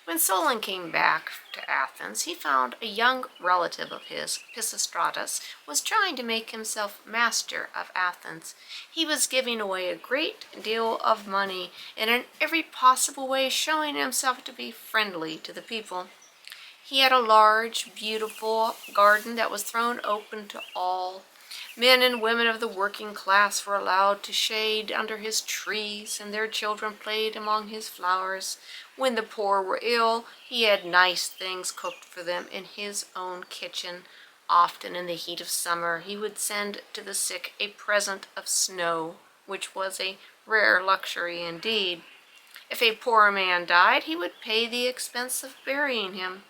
When Solon came back to Athens, he found a young relative of his, Pisistratus, was trying to make himself master of Athens. He was giving away a great deal of money and in every possible way showing himself to be friendly to the people. He had a large, beautiful garden that was thrown open to all. Men and women of the working class were allowed to shade under his trees, and their children played among his flowers. When the poor were ill, he had nice things cooked for them in his own kitchen. Often in the heat of summer, he would send to the sick a present of snow, which was a rare luxury indeed. If a poor man died, he would pay the expense of burying him.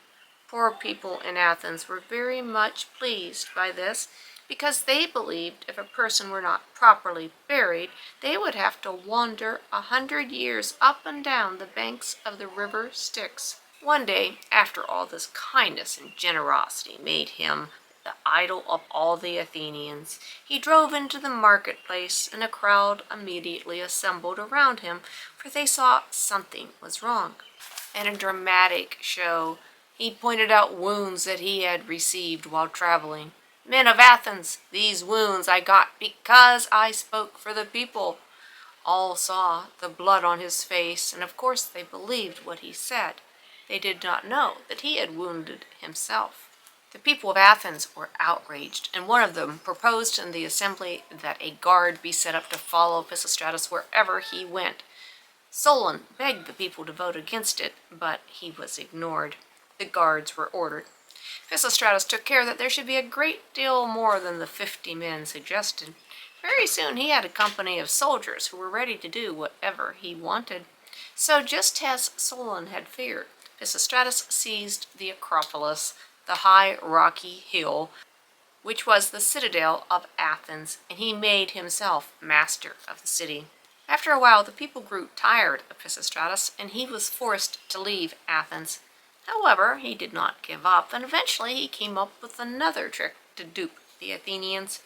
Poor people in Athens were very much pleased by this, because they believed if a person were not properly buried, they would have to wander 100 years up and down the banks of the river Styx. One day, after all this kindness and generosity made him the idol of all the Athenians, he drove into the marketplace, and a crowd immediately assembled around him, for they saw something was wrong. In a dramatic show, he pointed out wounds that he had received while traveling. "Men of Athens, these wounds I got because I spoke for the people." All saw the blood on his face, and of course they believed what he said. They did not know that he had wounded himself. The people of Athens were outraged, and one of them proposed in the assembly that a guard be set up to follow Pisistratus wherever he went. Solon begged the people to vote against it, but he was ignored. The guards were ordered. Pisistratus took care that there should be a great deal more than the 50 men suggested. Very soon he had a company of soldiers who were ready to do whatever he wanted. So just as Solon had feared, Pisistratus seized the Acropolis, the high rocky hill, which was the citadel of Athens, and he made himself master of the city. After a while the people grew tired of Pisistratus, and he was forced to leave Athens. However, he did not give up, and eventually he came up with another trick to dupe the Athenians.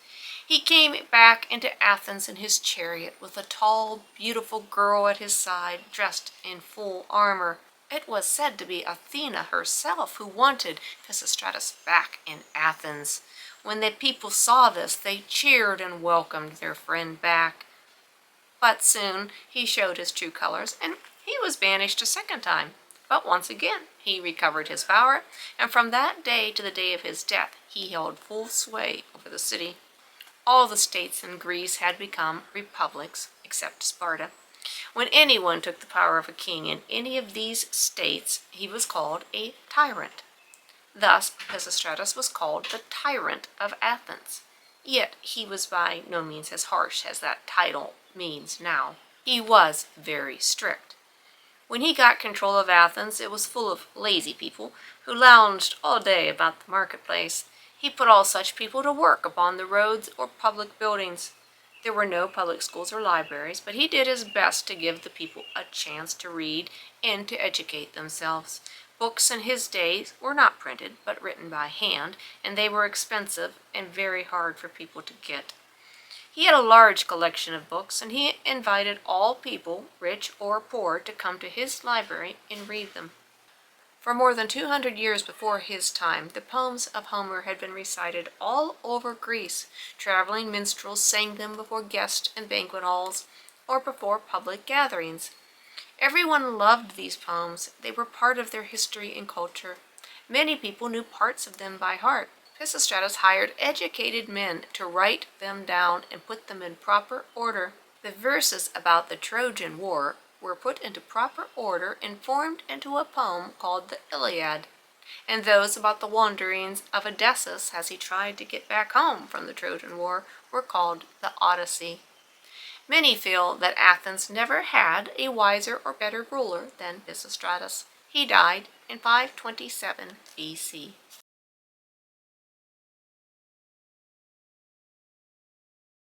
He came back into Athens in his chariot with a tall, beautiful girl at his side, dressed in full armor. It was said to be Athena herself who wanted Pisistratus back in Athens. When the people saw this, they cheered and welcomed their friend back. But soon he showed his true colors, and he was banished a second time. But once again he recovered his power, and from that day to the day of his death he held full sway over the city. All the states in Greece had become republics, except Sparta. When anyone took the power of a king in any of these states, he was called a tyrant. Thus Pisistratus was called the Tyrant of Athens. Yet he was by no means as harsh as that title means now. He was very strict. When he got control of Athens, it was full of lazy people who lounged all day about the marketplace. He put all such people to work upon the roads or public buildings. There were no public schools or libraries, but he did his best to give the people a chance to read and to educate themselves. Books in his days were not printed, but written by hand, and they were expensive and very hard for people to get. He had a large collection of books, and he invited all people, rich or poor, to come to his library and read them. For more than 200 years before his time, the poems of Homer had been recited all over Greece. Traveling minstrels sang them before guest and banquet halls, or before public gatherings. Everyone loved these poems. They were part of their history and culture. Many people knew parts of them by heart. Pisistratus hired educated men to write them down and put them in proper order. The verses about the Trojan War were put into proper order and formed into a poem called the Iliad, and those about the wanderings of Odysseus as he tried to get back home from the Trojan War were called the Odyssey. Many feel that Athens never had a wiser or better ruler than Pisistratus. He died in 527 BC.